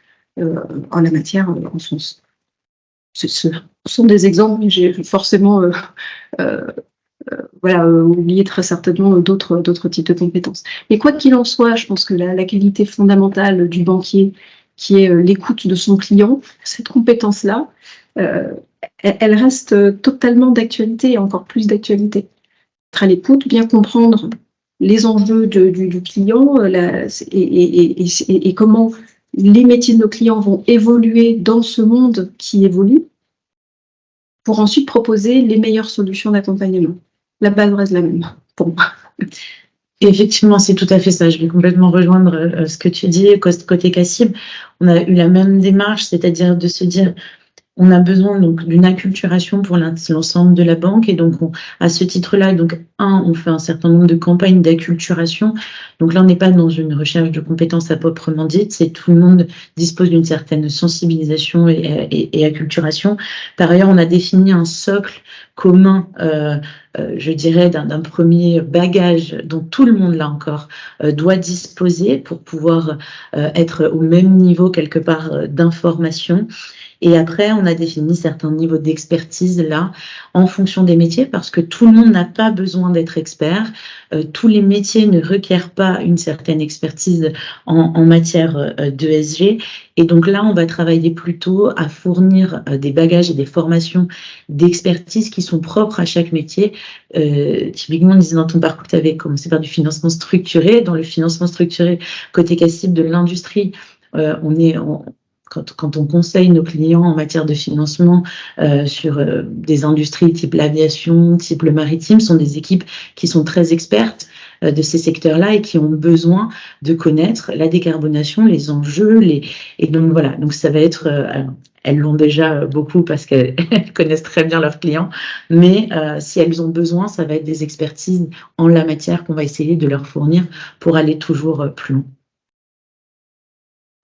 S3: en la matière en France. Ce sont des exemples, mais j'ai forcément oublié très certainement d'autres types de compétences. Mais quoi qu'il en soit, je pense que la qualité fondamentale du banquier, qui est l'écoute de son client, cette compétence-là, elle reste totalement d'actualité et encore plus d'actualité. Être à l'écoute, bien comprendre les enjeux du client et comment les métiers de nos clients vont évoluer dans ce monde qui évolue pour ensuite proposer les meilleures solutions d'accompagnement. La base reste la même pour moi.
S4: Et effectivement, c'est tout à fait ça. Je vais complètement rejoindre ce que tu dis. Côté CACIB, on a eu la même démarche, c'est-à-dire de se dire on a besoin donc d'une acculturation pour l'ensemble de la banque, et donc à ce titre-là, donc on fait un certain nombre de campagnes d'acculturation. Donc là, on n'est pas dans une recherche de compétences à proprement dite, c'est tout le monde dispose d'une certaine sensibilisation et acculturation. Par ailleurs, on a défini un socle commun, je dirais, d'un premier bagage dont tout le monde, là encore, doit disposer pour pouvoir être au même niveau quelque part d'information. Et après, on a défini certains niveaux d'expertise là, en fonction des métiers, parce que tout le monde n'a pas besoin d'être expert. Tous les métiers ne requièrent pas une certaine expertise en matière d'ESG. Et donc là, on va travailler plutôt à fournir des bagages et des formations d'expertise qui sont propres à chaque métier. Typiquement, on disait dans ton parcours, tu avais commencé par du financement structuré. Dans le financement structuré, côté CACIB de l'industrie, quand quand on conseille nos clients en matière de financement sur des industries type l'aviation, type le maritime, sont des équipes qui sont très expertes de ces secteurs-là et qui ont besoin de connaître la décarbonation, les enjeux, et donc voilà. Donc ça va être, elles l'ont déjà beaucoup parce qu'elles connaissent très bien leurs clients, mais si elles ont besoin, ça va être des expertises en la matière qu'on va essayer de leur fournir pour aller toujours plus loin.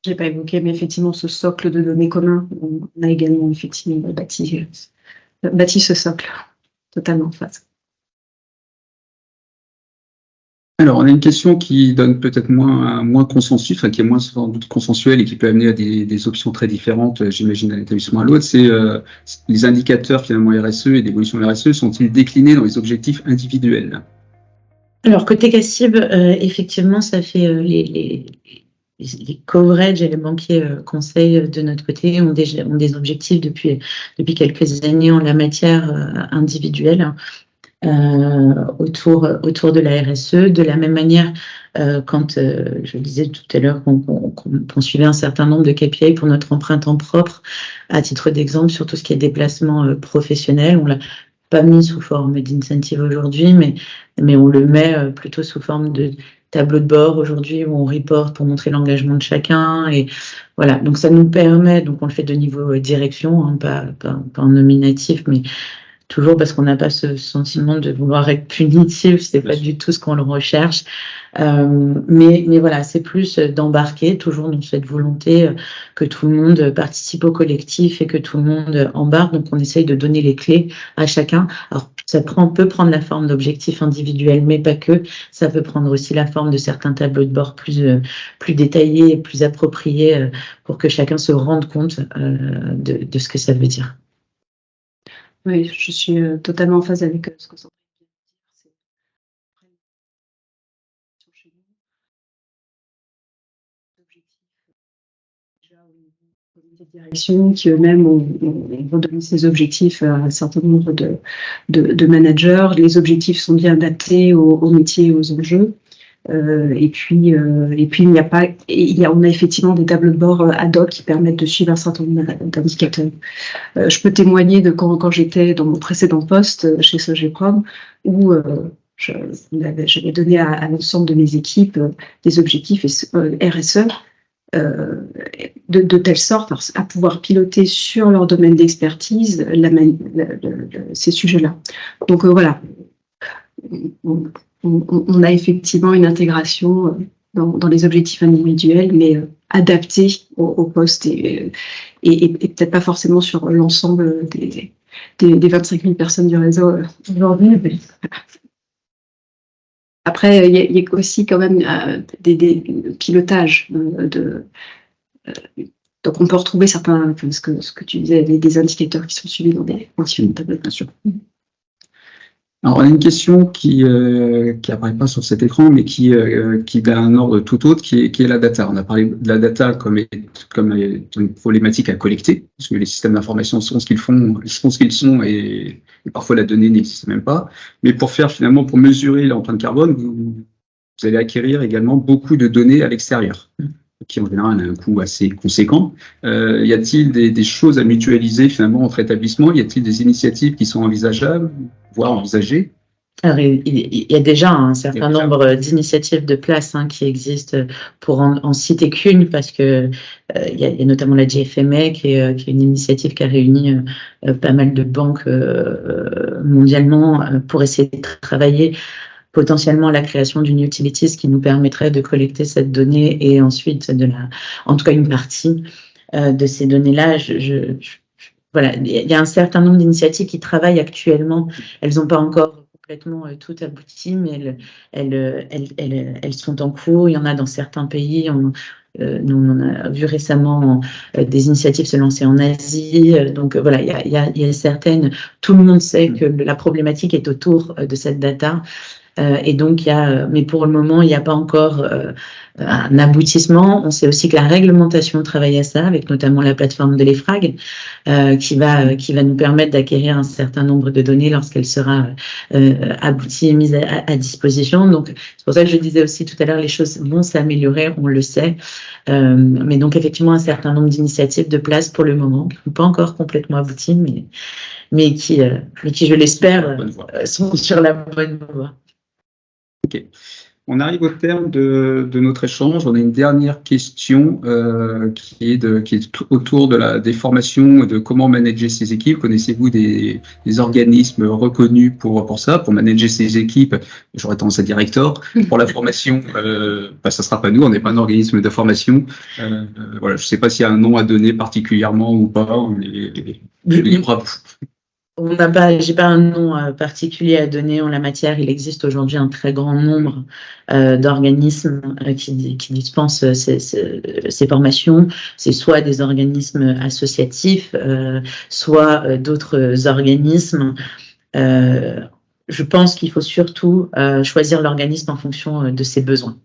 S3: Je n'ai pas évoqué, mais effectivement, ce socle de données communs, on a également effectivement bâti ce socle, totalement en phase.
S1: Alors, on a une question qui donne peut-être moins consensus, enfin, qui est moins sans doute consensuelle et qui peut amener à des options très différentes, j'imagine, d'un établissement à l'autre. C'est les indicateurs finalement RSE et d'évolution RSE sont-ils déclinés dans les objectifs individuels?
S4: Alors, côté CACIB, effectivement, ça fait les coverages et les banquiers conseils de notre côté ont des objectifs depuis quelques années en la matière individuelle. Autour de la RSE. De la même manière, quand je disais tout à l'heure qu'on suivait un certain nombre de KPI pour notre empreinte en propre, à titre d'exemple, sur tout ce qui est déplacement professionnel, on l'a pas mis sous forme d'incentive aujourd'hui, mais on le met plutôt sous forme de tableau de bord aujourd'hui où on reporte pour montrer l'engagement de chacun. Et voilà, donc ça nous permet, donc on le fait de niveau direction, hein, pas en nominatif, mais toujours parce qu'on n'a pas ce sentiment de vouloir être punitif, c'est pas du tout ce qu'on le recherche. Mais voilà, c'est plus d'embarquer, toujours dans cette volonté que tout le monde participe au collectif et que tout le monde embarque. Donc on essaye de donner les clés à chacun. Alors ça peut prendre la forme d'objectifs individuels, mais pas que. Ça peut prendre aussi la forme de certains tableaux de bord plus détaillés, plus appropriés pour que chacun se rende compte de ce que ça veut dire.
S3: Oui, je suis totalement en phase avec ce que Sandrine vient de dire. C'est chez nous, objectifs déjà au niveau du comité de direction qui eux-mêmes ont redonné ces objectifs à un certain nombre de managers. Les objectifs sont bien adaptés aux métiers et aux enjeux. Et puis on a effectivement des tableaux de bord ad hoc qui permettent de suivre un certain nombre d'indicateurs. Je peux témoigner de quand j'étais dans mon précédent poste chez Sogeprom où j'avais donné à l'ensemble de mes équipes des objectifs RSE de telle sorte à pouvoir piloter sur leur domaine d'expertise ces sujets-là. Donc voilà. On a effectivement une intégration dans les objectifs individuels, mais adaptés au poste et peut-être pas forcément sur l'ensemble des 25 000 personnes du réseau aujourd'hui. Mais... Après, il y a aussi quand même des pilotages donc on peut retrouver certains, ce que tu disais, des indicateurs qui sont suivis dans des tableaux, bien sûr.
S1: Alors, on a une question qui apparaît pas sur cet écran, mais qui a un ordre tout autre, qui est la data. On a parlé de la data comme une problématique à collecter, parce que les systèmes d'information sont ce qu'ils font, ils sont ce qu'ils sont, et parfois la donnée n'existe même pas. Mais pour mesurer l'empreinte carbone, vous allez acquérir également beaucoup de données à l'extérieur, qui en général a un coût assez conséquent. Y a-t-il des choses à mutualiser finalement entre établissements? Y a-t-il des initiatives qui sont envisageables, voire envisagées?
S4: Alors, il y a déjà un certain nombre d'initiatives de place qui existent pour en citer qu'une, parce que il y a notamment la GFMA qui est une initiative qui a réuni pas mal de banques mondialement pour essayer de travailler potentiellement la création d'une utilities qui nous permettrait de collecter cette donnée et ensuite en tout cas une partie de ces données-là. Voilà, il y a un certain nombre d'initiatives qui travaillent actuellement. Elles n'ont pas encore complètement tout abouti, mais elles sont en cours. Il y en a dans certains pays. Nous, on a vu récemment des initiatives se lancer en Asie. Donc voilà, il y a certaines. Tout le monde sait que la problématique est autour de cette data. Et donc, mais pour le moment, il n'y a pas encore un aboutissement. On sait aussi que la réglementation travaille à ça, avec notamment la plateforme de l'EFRAG, qui va nous permettre d'acquérir un certain nombre de données lorsqu'elle sera aboutie et mise à disposition. Donc, c'est pour ça que je disais aussi tout à l'heure, les choses vont s'améliorer, on le sait. Mais donc, effectivement, un certain nombre d'initiatives de place pour le moment, qui ne sont pas encore complètement abouties, mais qui, je l'espère, sont sur la bonne voie.
S1: Ok. On arrive au terme de notre échange. On a une dernière question qui est autour des formations et de comment manager ces équipes. Connaissez-vous des organismes reconnus pour ça, pour manager ces équipes? J'aurais tendance à dire Rector. Pour la formation, ça sera pas nous, on n'est pas un organisme de formation. Voilà, je sais pas s'il y a un nom à donner particulièrement ou pas. On est libre à vous.
S4: J'ai pas un nom particulier à donner en la matière. Il existe aujourd'hui un très grand nombre d'organismes qui dispensent ces formations. C'est soit des organismes associatifs, soit d'autres organismes. Je pense qu'il faut surtout choisir l'organisme en fonction de ses besoins.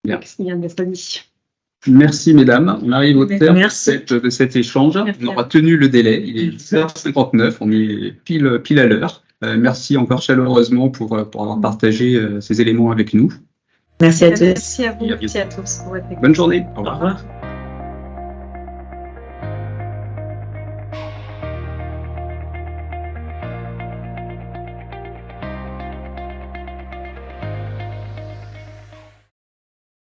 S1: Bien.
S3: Merci.
S1: Merci mesdames, on arrive au terme de cet échange.
S2: Merci.
S1: On aura tenu le délai, il est 10h59, on est pile à l'heure. Merci encore chaleureusement pour avoir partagé ces éléments avec nous.
S4: Merci à tous.
S3: Merci à vous.
S1: Merci
S3: à tous.
S1: Bonne journée, au revoir.
S4: Au revoir.